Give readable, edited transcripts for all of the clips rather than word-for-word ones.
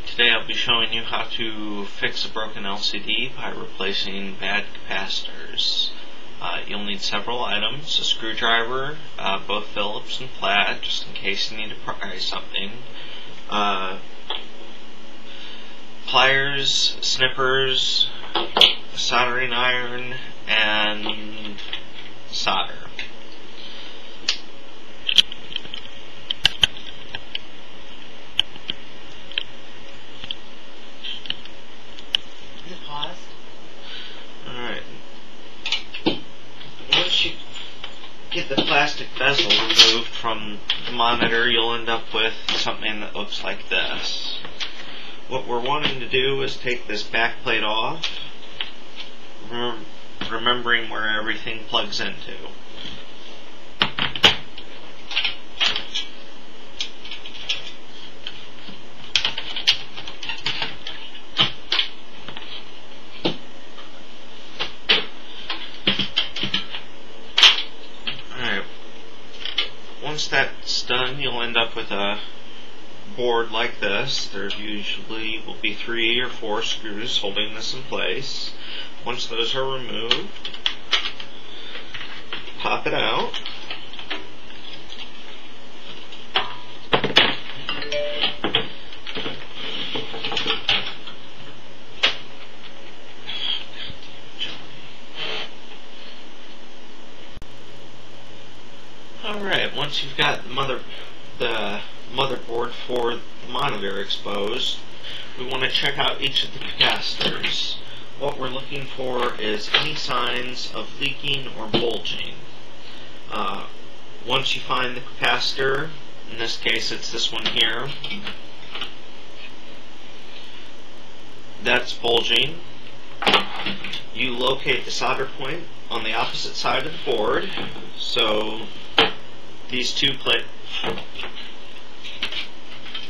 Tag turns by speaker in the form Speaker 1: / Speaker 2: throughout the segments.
Speaker 1: Today I'll be showing you how to fix a broken LCD by replacing bad capacitors. You'll need several items: a screwdriver, both Phillips and flat, just in case you need to pry something, pliers, snippers, a soldering iron, and solder. Alright. Once you get the plastic bezel removed from the monitor, you'll end up with something that looks like this. What we're wanting to do is take this back plate off, remembering where everything plugs into. Once that's done, you'll end up with a board like this. There usually will be 3 or 4 screws holding this in place. Once those are removed, pop it out. Alright, once you've got the motherboard for the monitor exposed, we want to check out each of the capacitors. What we're looking for is any signs of leaking or bulging. Once you find the capacitor, in this case it's this one here, that's bulging, you locate the solder point on the opposite side of the board. So these two plates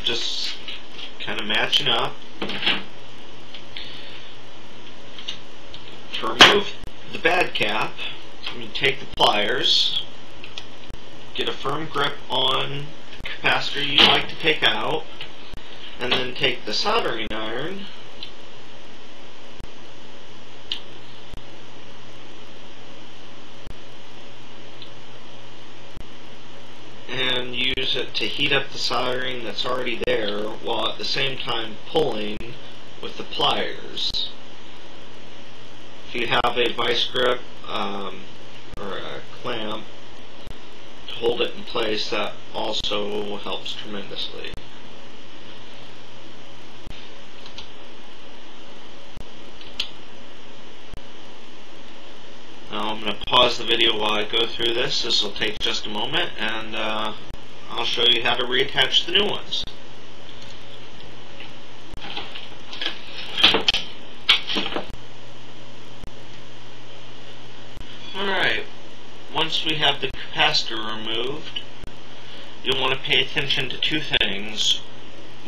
Speaker 1: just kind of matching up. To remove the bad cap, you take the pliers, get a firm grip on the capacitor you'd like to take out, and then take the soldering iron and use it to heat up the soldering that's already there, while at the same time pulling with the pliers. If you have a vice grip or a clamp to hold it in place, that also helps tremendously. Now I'm going to pause the video while I go through this. This will take just a moment, and I'll show you how to reattach the new ones. Alright, once we have the capacitor removed, you'll want to pay attention to 2 things.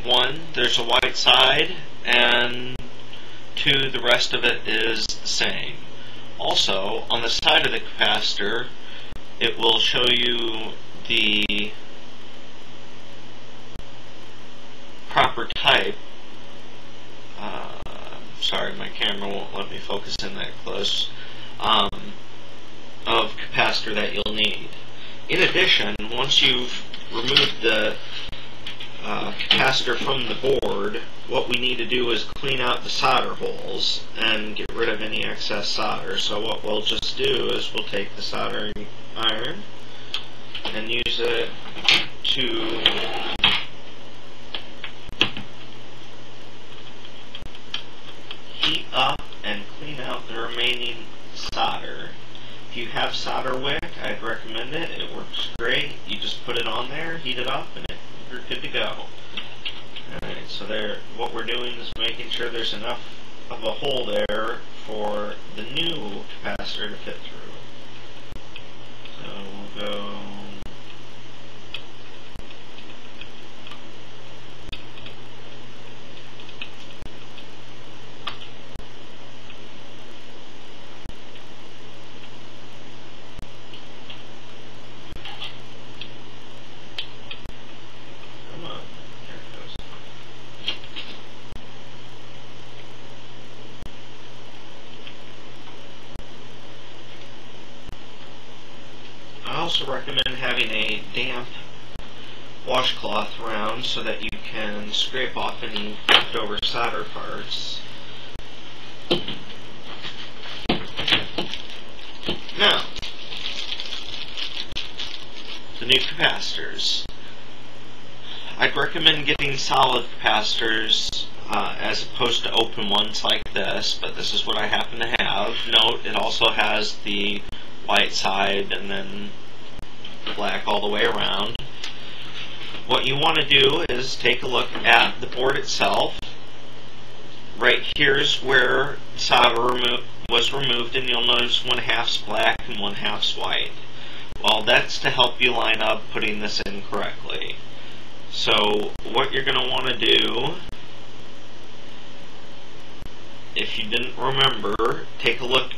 Speaker 1: 1, there's a white side, and 2, the rest of it is the same. Also, on the side of the capacitor, it will show you the proper type. Sorry, my camera won't let me focus in that close. Of capacitor that you'll need. In addition, once you've removed the capacitor from the board, what we need to do is clean out the solder holes and get rid of any excess solder. So what we'll just do is we'll take the soldering iron and use it to heat up and clean out the remaining solder. If you have solder wick, I'd recommend it. It works great. You just put it on there, heat it up, and you're good to go. Alright, so what we're doing is making sure there's enough of a hole there for the new capacitor to fit through. So we'll go also recommend having a damp washcloth around so that you can scrape off any leftover solder parts. Now, the new capacitors. I'd recommend getting solid capacitors as opposed to open ones like this, but this is what I happen to have. Note, it also has the white side and then black all the way around. What you want to do is take a look at the board itself. Right here's where solder was removed, and you'll notice one half's black and one half's white. Well, that's to help you line up putting this in correctly. So what you're going to want to do, if you didn't remember, take a look.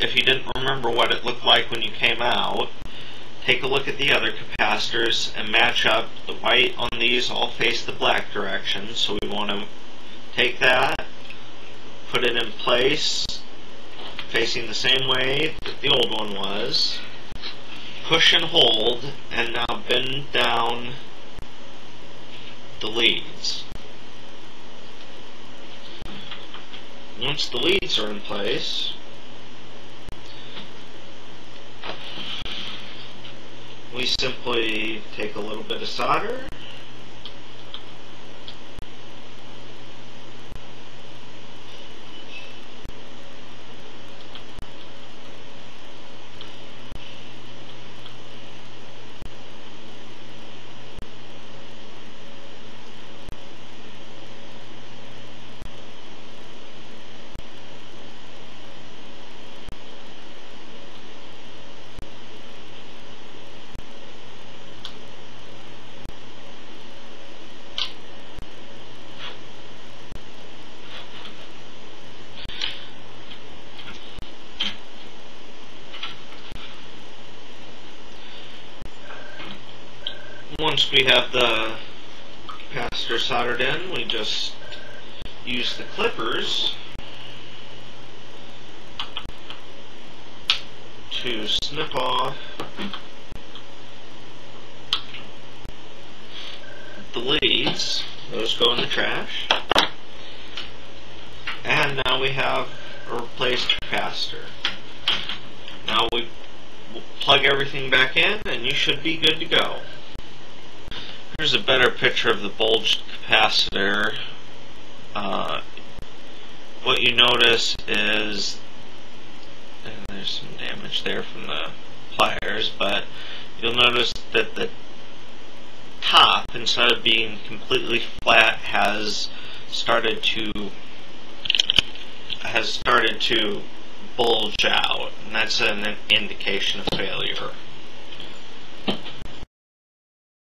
Speaker 1: If you didn't remember what it looked like when you came out, take a look at the other capacitors and match up. The white on these all face the black direction, so we want to take that, put it in place, facing the same way that the old one was, push and hold, and now bend down the leads. Once the leads are in place, we simply take a little bit of solder, once we have the capacitor soldered in, we just use the clippers to snip off the leads. Those go in the trash. And now we have a replaced capacitor. Now we plug everything back in and you should be good to go. Here's a better picture of the bulged capacitor. What you notice is, and there's some damage there from the pliers, but you'll notice that the top, instead of being completely flat, has started to bulge out, and that's an indication of failure.